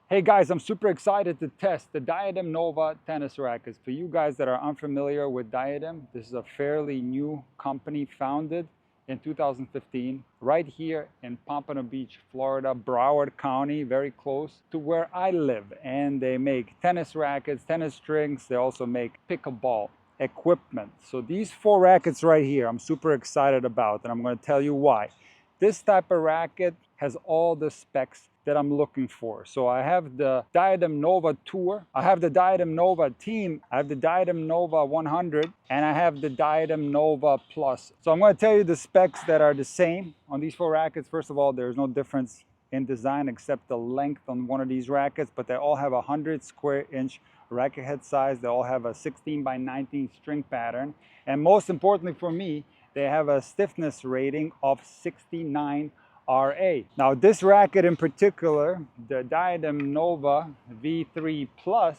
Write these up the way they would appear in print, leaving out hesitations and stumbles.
Hey guys, I'm super excited to test the Diadem Nova tennis rackets. For you guys that are unfamiliar with Diadem, this is a fairly new company founded in 2015 right here in Pompano Beach, Florida, Broward County, very close to where I live. And they make tennis rackets, tennis strings. They also make pickleball equipment. So these four rackets right here, I'm super excited about, and I'm going to tell you why. This type of racket has all the specs that I'm looking for. So I have the Diadem Nova Tour, I have the Diadem Nova Team, I have the Diadem Nova 100, and I have the Diadem Nova Plus. So I'm going to tell you the specs that are the same on these four rackets. First of all, there's no difference in design except the length on one of these rackets, but they all have a 100 square inch racket head size. They all have a 16 by 19 string pattern. And most importantly for me, they have a stiffness rating of 69 RA. Now this racket in particular, the Diadem Nova V3 Plus,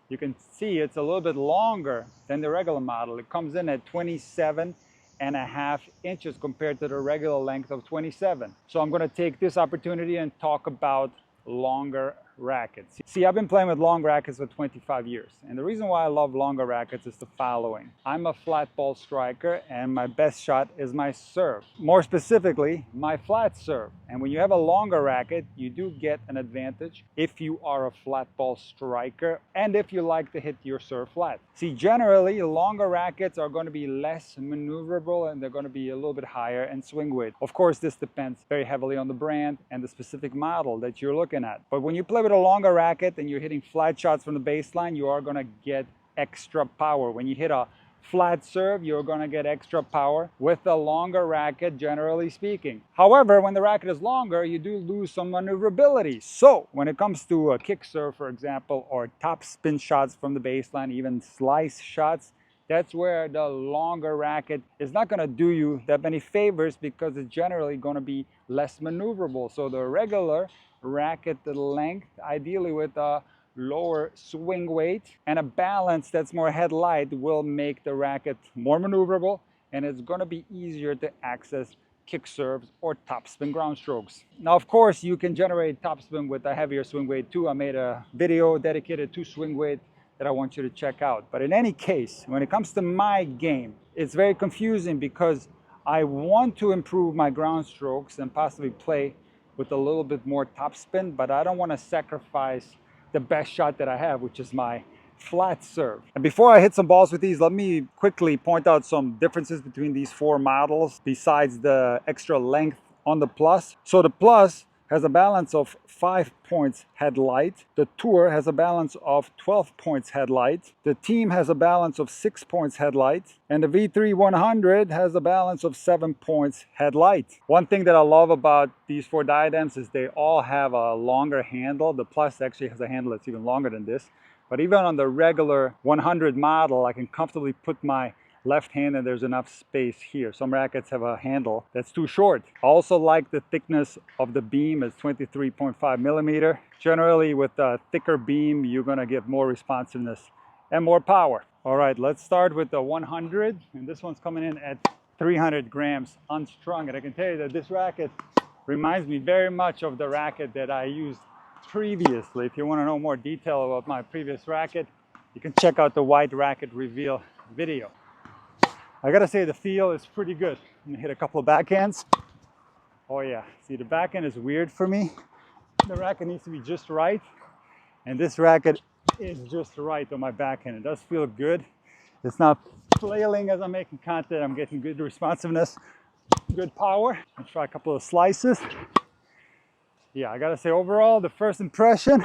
you can see it's a little bit longer than the regular model. It comes in at 27.5 inches compared to the regular length of 27. So I'm going to take this opportunity and talk about longer rackets. See, I've been playing with long rackets for 25 years, and the reason why I love longer rackets is the following. I'm a flat ball striker, and my best shot is my serve. More specifically, my flat serve. And when you have a longer racket, you do get an advantage if you are a flat ball striker and if you like to hit your serve flat. See, generally, longer rackets are going to be less maneuverable and they're going to be a little bit higher in swing weight. Of course, this depends very heavily on the brand and the specific model that you're looking at. But when you play with a longer racket and you're hitting flat shots from the baseline, you are going to get extra power. When you hit a flat serve, you're going to get extra power with a longer racket, generally speaking. However, when the racket is longer, you do lose some maneuverability. So when it comes to a kick serve, for example, or top spin shots from the baseline, even slice shots, that's where the longer racket is not going to do you that many favors because it's generally going to be less maneuverable. So the regular racket length, ideally with a lower swing weight and a balance that's more head light, will make the racket more maneuverable, and it's going to be easier to access kick serves or topspin ground strokes. Now, of course, you can generate topspin with a heavier swing weight too. I made a video dedicated to swing weight that I want you to check out. But in any case, when it comes to my game, it's very confusing because I want to improve my ground strokes and possibly play with a little bit more topspin, but I don't want to sacrifice the best shot that I have, which is my flat serve. And before I hit some balls with these, let me quickly point out some differences between these four models besides the extra length on the Plus. So the Plus has a balance of 5 points headlight. The Tour has a balance of 12 points headlight. The Team has a balance of 6 points headlight. And the V3 100 has a balance of 7 points headlight. One thing that I love about these four diadems is they all have a longer handle. The Plus actually has a handle that's even longer than this. But even on the regular 100 model, I can comfortably put my left hand and there's enough space here. Some rackets have a handle that's too short. I also like the thickness of the beam. It's 23.5 millimeter. Generally with a thicker beam, you're gonna get more responsiveness and more power. All right, let's start with the 100. And this one's coming in at 300 grams unstrung. And I can tell you that this racket reminds me very much of the racket that I used previously. If you want to know more detail about my previous racket, you can check out the white racket reveal video. I gotta say the feel is pretty good. I'm gonna hit a couple of backhands. Oh yeah, see, the backhand is weird for me. The racket needs to be just right, and this racket is just right on my backhand. It does feel good. It's not flailing as I'm making contact. I'm getting good responsiveness, good power. Let's try a couple of slices. Yeah, I gotta say overall, the first impression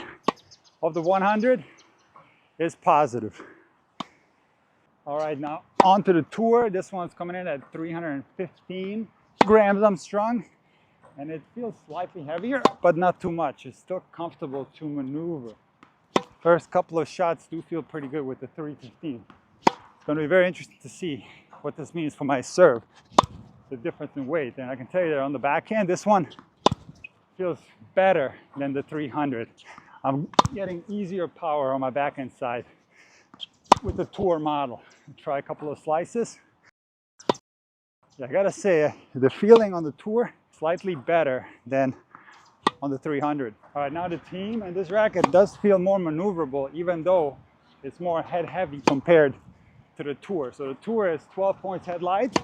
of the 100 is positive. All right, now on to the Tour. This one's coming in at 315 grams unstrung, and it feels slightly heavier, but not too much. It's still comfortable to maneuver. First couple of shots do feel pretty good with the 315. It's going to be very interesting to see what this means for my serve, the difference in weight. And I can tell you that on the backhand, this one feels better than the 300. I'm getting easier power on my backhand side with the Tour model. Try a couple of slices. Yeah, I gotta say, the feeling on the Tour slightly better than on the 300. All right, now the team, and this racket does feel more maneuverable, even though it's more head heavy compared to the tour. So the tour is 12 points head light,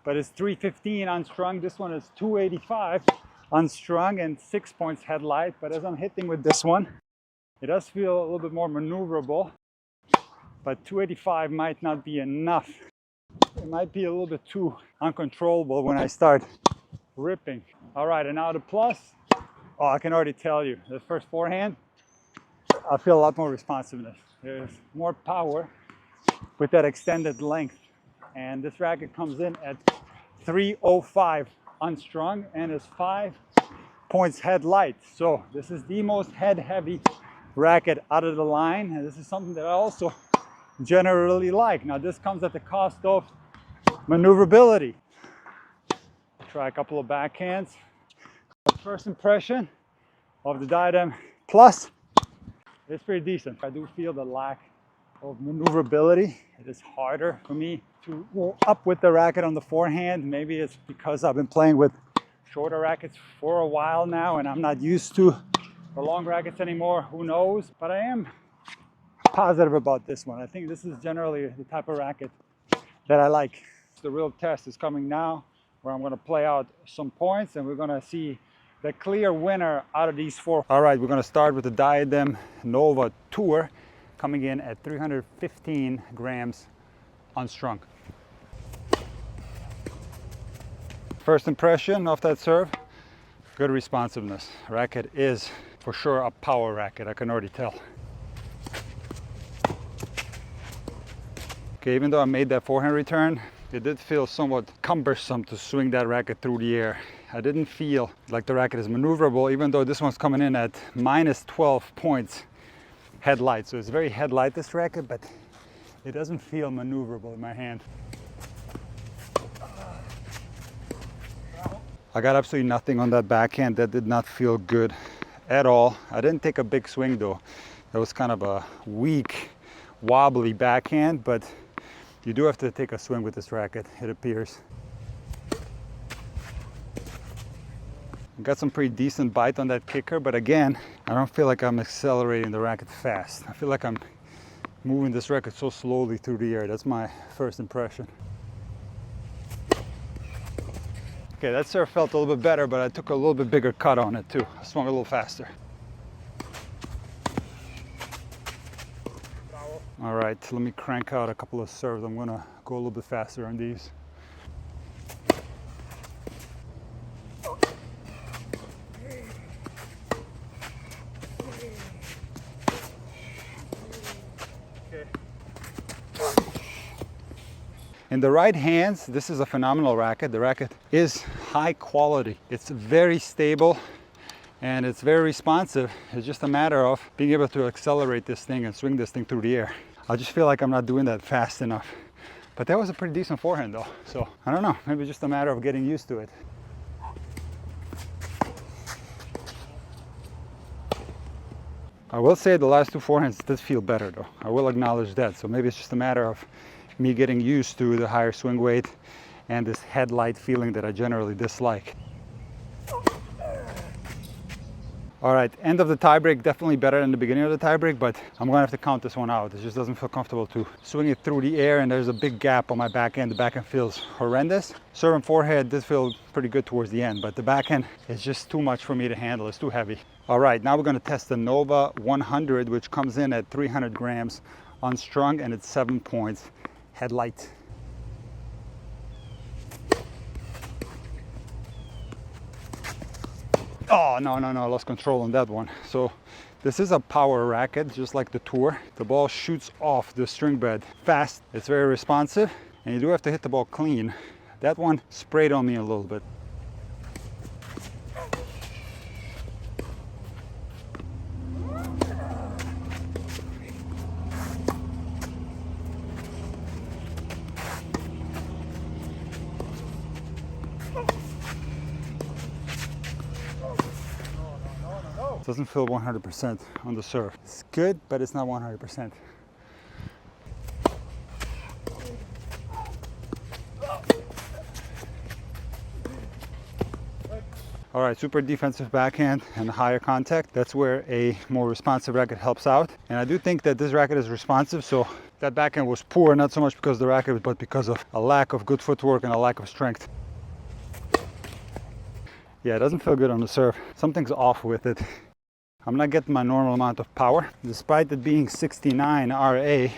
but it's 315 unstrung. This one is 285 unstrung and 6 points head light. But as I'm hitting with this one, it does feel a little bit more maneuverable, but 285 might not be enough. It might be a little bit too uncontrollable when I start ripping. All right, and now the plus. Oh, I can already tell you, the first forehand, I feel a lot more responsiveness. There's more power with that extended length. And this racket comes in at 305 unstrung and is 5 points head light. So this is the most head heavy racket out of the line. And this is something that I also generally like. Now this comes at the cost of maneuverability. Try a couple of backhands. First impression of the Diadem Plus, it's pretty decent. I do feel the lack of maneuverability. It is harder for me to go up with the racket on the forehand. Maybe it's because I've been playing with shorter rackets for a while now and I'm not used to the long rackets anymore. Who knows? But I am positive about this one. I think this is generally the type of racket that I like. The real test is coming now, where I'm going to play out some points and we're going to see the clear winner out of these four. All right, we're going to start with the Diadem Nova Tour, coming in at 315 grams unstrung. First impression of that serve, good responsiveness. Racket is for sure a power racket, I can already tell. Okay, even though I made that forehand return, it did feel somewhat cumbersome to swing that racket through the air. I didn't feel like the racket is maneuverable, even though this one's coming in at minus 12 points head light. So it's very head light, this racket, but it doesn't feel maneuverable in my hand. I got absolutely nothing on that backhand. That did not feel good at all. I didn't take a big swing though. That was kind of a weak, wobbly backhand, but you do have to take a swing with this racket, it appears. Got some pretty decent bite on that kicker, but again, I don't feel like I'm accelerating the racket fast. I feel like I'm moving this racket so slowly through the air. That's my first impression. Okay, that serve felt a little bit better, but I took a little bit bigger cut on it too. I swung a little faster. All right, let me crank out a couple of serves. I'm gonna go a little bit faster on these. In the right hands, this is a phenomenal racket. The racket is high quality. It's very stable and it's very responsive. It's just a matter of being able to accelerate this thing and swing this thing through the air. I just feel like I'm not doing that fast enough. But that was a pretty decent forehand though. So I don't know, maybe just a matter of getting used to it. I will say the last two forehands did feel better though. I will acknowledge that. So maybe it's just a matter of me getting used to the higher swing weight and this headlight feeling that I generally dislike. All right, end of the tiebreak, definitely better than the beginning of the tiebreak, but I'm gonna have to count this one out. It just doesn't feel comfortable to swing it through the air, and there's a big gap on my backhand. The backhand feels horrendous. Serve and forehand did feel pretty good towards the end, but the backhand is just too much for me to handle. It's too heavy. All right, now we're gonna test the Nova 100, which comes in at 300 grams unstrung, and it's 7 points headlight. Oh, no, I lost control on that one. So this is a power racket, just like the Tour. The ball shoots off the string bed fast. It's very responsive, and you do have to hit the ball clean. That one sprayed on me a little bit. Doesn't feel 100% on the serve. It's good, but it's not 100%. All right, super defensive backhand and higher contact. That's where a more responsive racket helps out. And I do think that this racket is responsive, so that backhand was poor, not so much because of the racket, but because of a lack of good footwork and a lack of strength. Yeah, it doesn't feel good on the serve. Something's off with it. I'm not getting my normal amount of power. Despite it being 69 RA,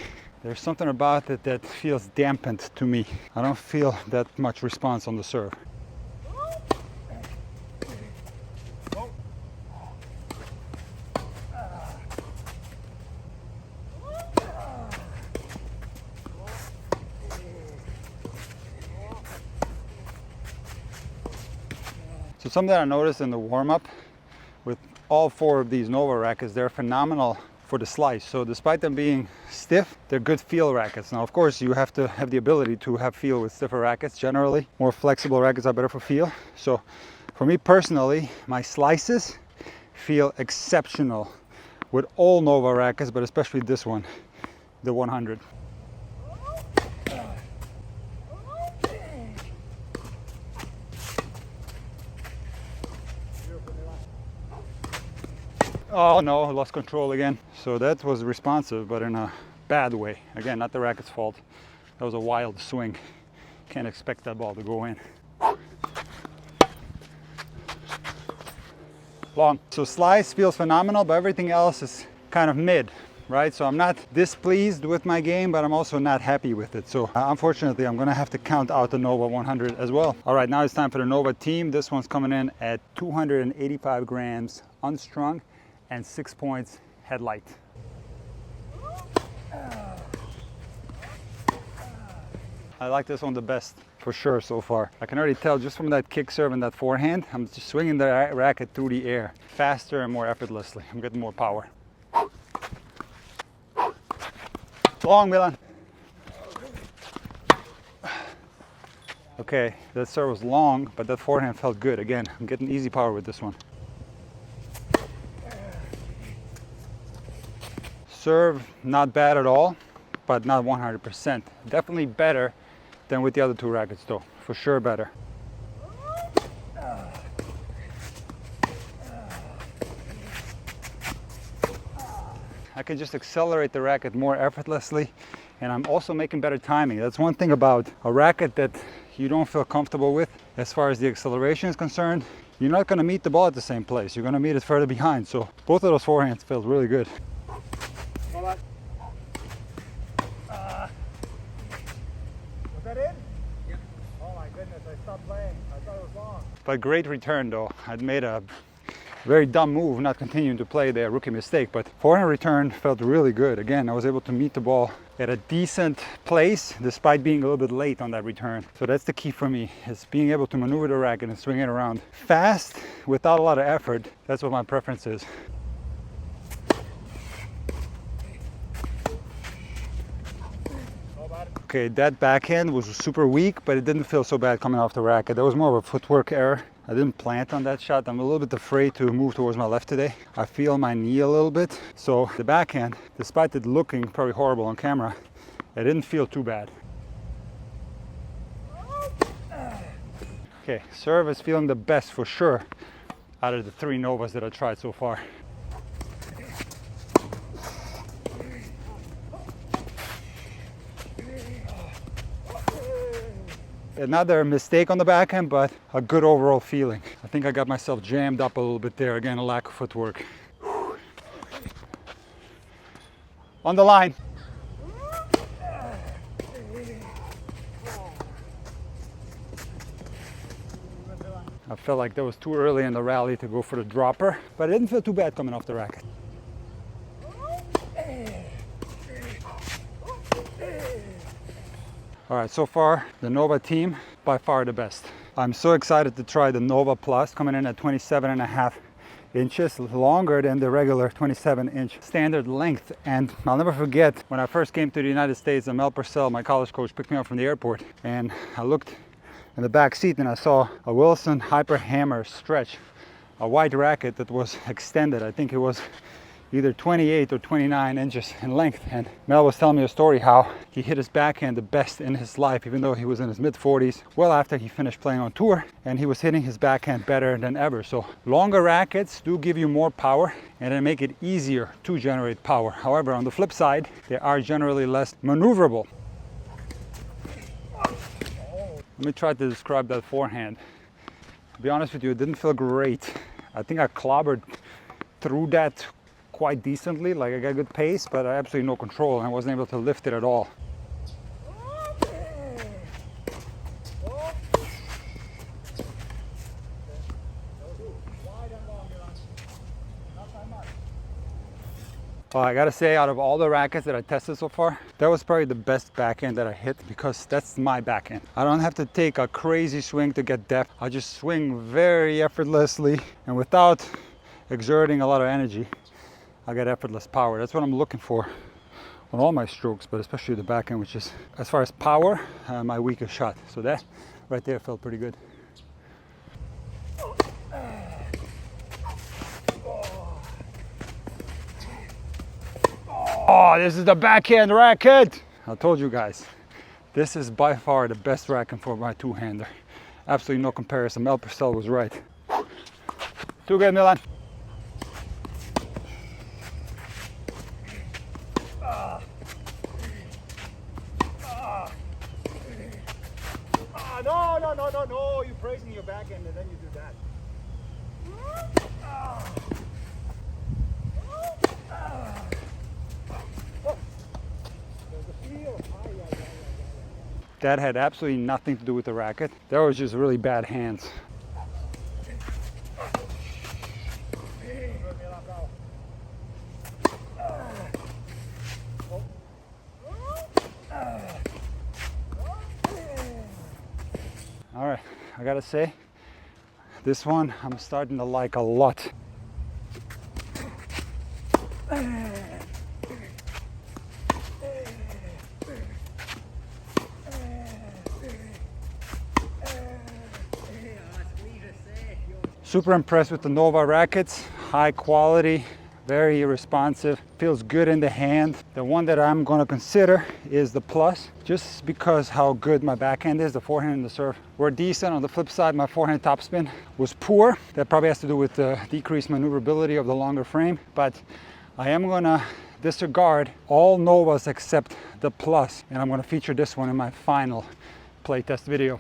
there's something about it that feels dampened to me. I don't feel that much response on the serve. So something that I noticed in the warm-up with all four of these Nova rackets, they're phenomenal for the slice. So despite them being stiff, they're good feel rackets. Now, of course, you have to have the ability to have feel with stiffer rackets. Generally, more flexible rackets are better for feel. So for me personally, my slices feel exceptional with all Nova rackets, but especially this one, the 100. Oh no, I lost control again. So that was responsive, but in a bad way. Again, not the racket's fault. That was a wild swing. Can't expect that ball to go in. Long. So slice feels phenomenal, but everything else is kind of mid, right? So I'm not displeased with my game, but I'm also not happy with it. So unfortunately, I'm gonna have to count out the Nova 100 as well. All right, now it's time for the Nova Team. This one's coming in at 285 grams unstrung and 6 points headlight. I like this one the best for sure so far. I can already tell just from that kick serve and that forehand, I'm just swinging the racket through the air faster and more effortlessly. I'm getting more power. Long, Milan. Okay, that serve was long, but that forehand felt good. Again, I'm getting easy power with this one. Serve, not bad at all, but not 100%. Definitely better than with the other two rackets though, for sure better. I can just accelerate the racket more effortlessly, and I'm also making better timing. That's one thing about a racket that you don't feel comfortable with as far as the acceleration is concerned. You're not going to meet the ball at the same place. You're going to meet it further behind. So both of those forehands felt really good. Was that in? Yeah. Oh my goodness, I stopped playing. I thought it was long. But great return though. I'd made a very dumb move not continuing to play there, rookie mistake, but forehand return felt really good. Again, I was able to meet the ball at a decent place despite being a little bit late on that return. So that's the key for me, is being able to maneuver the racket and swing it around fast without a lot of effort. That's what my preference is. Okay, that backhand was super weak, but it didn't feel so bad coming off the racket. That was more of a footwork error. I didn't plant on that shot. I'm a little bit afraid to move towards my left today. I feel my knee a little bit. So the backhand, despite it looking probably horrible on camera, it didn't feel too bad. Okay, serve is feeling the best for sure out of the three Novas that I tried so far. Another mistake on the backhand, but a good overall feeling. I think I got myself jammed up a little bit there. Again, a lack of footwork. On the line. I felt like that was too early in the rally to go for the dropper, but it didn't feel too bad coming off the racket. All right, so far the Nova Team, by far the best. I'm so excited to try the Nova Plus, coming in at 27.5 inches, longer than the regular 27-inch standard length. And I'll never forget when I first came to the United States, Mel Purcell, my college coach, picked me up from the airport, and I looked in the back seat and I saw a Wilson Hyper Hammer Stretch, a white racket that was extended. I think it was either 28 or 29 inches in length. And Mel was telling me a story how he hit his backhand the best in his life, even though he was in his mid-40s, well after he finished playing on tour, and he was hitting his backhand better than ever. So longer rackets do give you more power and they make it easier to generate power. However, on the flip side, they are generally less maneuverable. Let me try to describe that forehand. To be honest with you, it didn't feel great. I think I clobbered through that quite decently, like I got good pace, but I had absolutely no control and I wasn't able to lift it at all. Well, I gotta say, out of all the rackets that I tested so far, that was probably the best backhand that I hit, because that's my backhand. I don't have to take a crazy swing to get depth. I just swing very effortlessly and without exerting a lot of energy. I get effortless power. That's what I'm looking for on all my strokes, but especially the backhand, which is, as far as power, my weakest shot. So that right there felt pretty good. Oh, this is the backhand racket. I told you guys, this is by far the best racket for my two-hander. Absolutely no comparison. Mel Purcell was right. Too good, Milan. No, you're praising your backhand and then you do that. That had absolutely nothing to do with the racket. That was just really bad hands. All right, I gotta say, this one I'm starting to like a lot. Super impressed with the Nova rackets. High quality, very responsive, feels good in the hand. The one that I'm going to consider is the Plus, just because how good my backhand is. The forehand and the serve were decent. On the flip side, my forehand topspin was poor. That probably has to do with the decreased maneuverability of the longer frame, but I am going to disregard all Novas except the Plus, and I'm going to feature this one in my final playtest video.